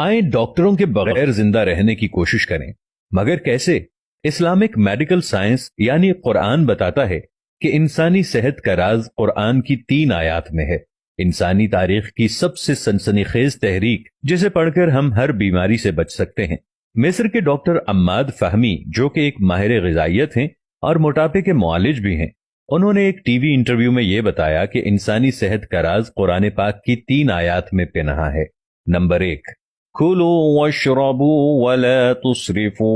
आए डॉक्टरों के बगैर जिंदा रहने की कोशिश करें, मगर कैसे? इस्लामिक मेडिकल साइंस यानी कुरान बताता है कि इंसानी सेहत का राज कुरान की 3 आयात में है। इंसानी तारीख की सबसे सनसनीखेज तहरीक जिसे पढ़कर हम हर बीमारी से बच सकते हैं। मिस्र के डॉक्टर अम्माद फहमी, जो कि एक माहिर ग़िज़ाइयत हैं और मोटापे के मुआलिज भी हैं, उन्होंने एक टीवी इंटरव्यू में यह बताया कि इंसानी सेहत का राज कुरान पाक की 3 आयात में पनाहा है। नंबर 1, कुलू वशरबू वला तुसरिफू,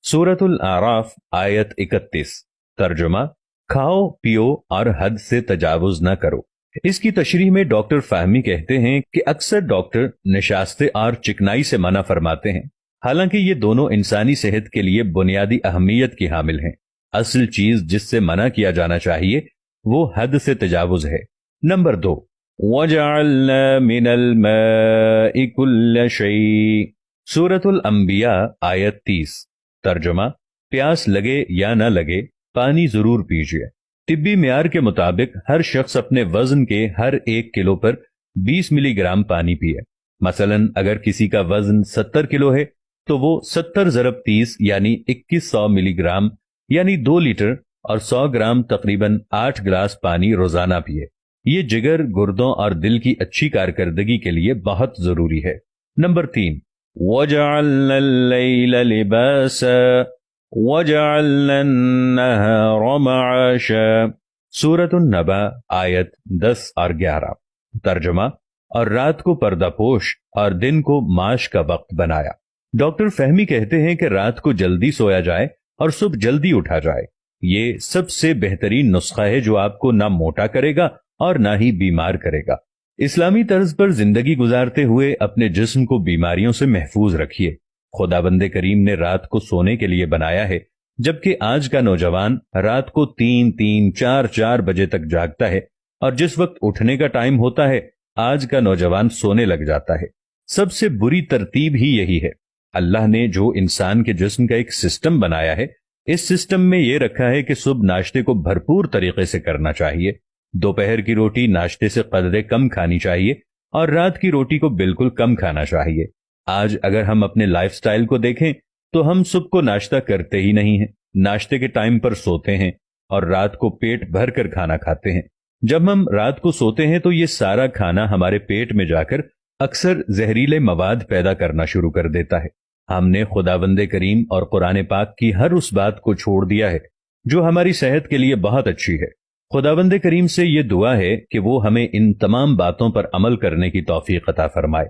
सूरतुल आराफ आयत 31। तर्जुमा, खाओ पियो और हद से तजावुज न करो। इसकी तशरीह में डॉक्टर फहमी कहते हैं कि अक्सर डॉक्टर निशास्ते और चिकनाई से मना फरमाते हैं, हालांकि ये दोनों इंसानी सेहत के लिए बुनियादी अहमियत की हामिल हैं। असल चीज जिससे मना किया जाना चाहिए वो हद से तजावुज है। नंबर 2, वजअलना मिनल माइ कुल्ल शै, सूरतुल अंबिया आयत 30। तर्जुमा, प्यास लगे या न लगे पानी जरूर पीजिए। तिब्बी म्यार के मुताबिक हर शख्स अपने वजन के हर 1 किलो पर 20 मिलीग्राम पानी पिए। मसलन अगर किसी का वजन 70 किलो है तो वो 70 ज़रब 30 यानी 2100 मिलीग्राम यानी 2 लीटर और 100 ग्राम तकरीबन 8 गिलास पानी रोजाना पिए। ये जिगर, गुर्दों और दिल की अच्छी कारकर्दगी के लिए बहुत जरूरी है। नंबर 3, वजअलना अल-लैला लिबासा वजअलना अन-नहारा मआशा, सूरतुन नबा आयत 10 और 11। तर्जुमा, और रात को पर्दापोश और दिन को माश का वक्त बनाया। डॉक्टर फहमी कहते हैं कि रात को जल्दी सोया जाए और सुबह जल्दी उठा जाए। ये सबसे बेहतरीन नुस्खा है जो आपको ना मोटा करेगा और ना ही बीमार करेगा। इस्लामी तर्ज पर जिंदगी गुजारते हुए अपने जिस्म को बीमारियों से महफूज रखिए। खुदाबंदे करीम ने रात को सोने के लिए बनाया है, जबकि आज का नौजवान रात को 3-3, 4-4 बजे तक जागता है और जिस वक्त उठने का टाइम होता है आज का नौजवान सोने लग जाता है। सबसे बुरी तरतीब ही यही है। अल्लाह ने जो इंसान के जिस्म का एक सिस्टम बनाया है, इस सिस्टम में यह रखा है कि सुबह नाश्ते को भरपूर तरीके से करना चाहिए, दोपहर की रोटी नाश्ते से कदरे कम खानी चाहिए और रात की रोटी को बिल्कुल कम खाना चाहिए। आज अगर हम अपने लाइफस्टाइल को देखें तो हम सुबह को नाश्ता करते ही नहीं हैं, नाश्ते के टाइम पर सोते हैं और रात को पेट भर कर खाना खाते हैं। जब हम रात को सोते हैं तो ये सारा खाना हमारे पेट में जाकर अक्सर जहरीले मवाद पैदा करना शुरू कर देता है। हमने खुदावंदे करीम और कुरान पाक की हर उस बात को छोड़ दिया है जो हमारी सेहत के लिए बहुत अच्छी है। खुदावंदे करीम से ये दुआ है कि वो हमें इन तमाम बातों पर अमल करने की तौफीक अता फरमाए।